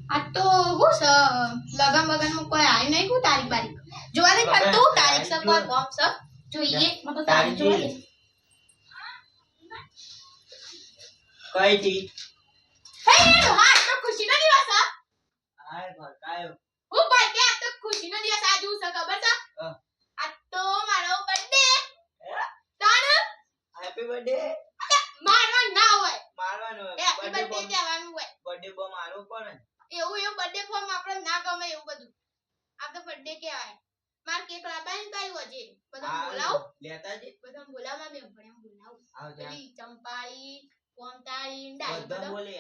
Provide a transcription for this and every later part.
આ તો હું સ લગન બગન માં કોઈ આય નહીં હું તારીખ બારીખ જોવા દે પણ તું તારીખ સ કોઈ કોમ સ જોઈએ મને તો તારીખ જોવા દે કઈ થી હે હા તો ખુશીનો દિવસ હ હાય ઘર કાયો હું ભાઈ કે આ તો ખુશીનો દિવસ આજુ સ ખબર છે આ તો મારો બર્થડે તાણ હેપી બર્થડે મારવા ના હોય મારવાનો હેપી બર્થડે કહેવાનું હોય બર્થડે બમ મારો પણ એવું બર્થડે ફોર્મ આપણે ના ગમે એવું બધું આ તો બર્થડે કહેવાય માર કેક લાવવાની કઈ વજે બધા બોલાવ લેતા જી બધા બોલાવવા મે ભણે બોલાવ આવજા પેલી ચંપાળી કોમતાળી ડાઈ બધા બોલે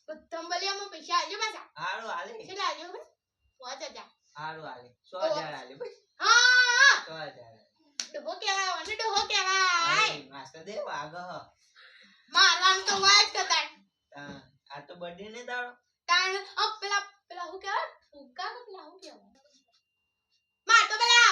બધા બોલ્યામાં પૈસા આલ્યો પાછા હારું હાલે કેટલા આલ્યો ખબર 5000 હારું હાલે 100000 હાલે ભાઈ હા 1000 ડોહો કહેવાય અને ડોહો કહેવાય માસ્ટર દે વાગ હ મારવાનું તો વાત કરતા આ તો બર્થડે ને દાડો તાણ પેલા હું કહેવાય ફૂકા કે પેલા હું કહેવાય માર તો પેલા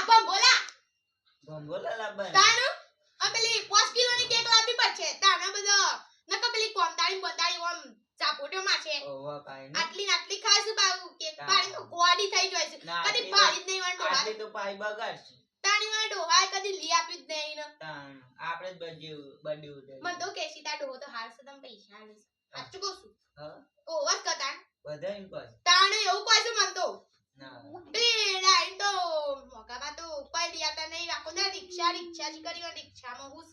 ભંભોલા લાવવા તાણ પેલી 5 કિલોની કેક લાવવી પડશે તાણ બધો નક પેલી કોંતાળી બંધાળી ઓમ ચાપોટો માં છે ઓવા કાઈ ને આટલી ખાસું બાવું કેક પાડી તો ગોડી થઈ જાય છે કદી પાડી જ નહીં વાંટો આટલી તો પાઈ બગાડશે તાણી વાંટો હાય કદી લી આપ્યું જ નહીં ને તાણ આપણે જ બર્થડે ઉઠે મન તો કેસી તા ડોહો તો હાર છે તમે પૈસા આલીશ સાચું કહું છું હા ઓ વાત કરતા બધા એમ કહે તાણે એવું કહે છે મન તો ના બે લાઈન તો મોકામાં તો કોઈ દિયાતા નહીં રાખો ને રિક્ષા જી કરી રિક્ષામાં હું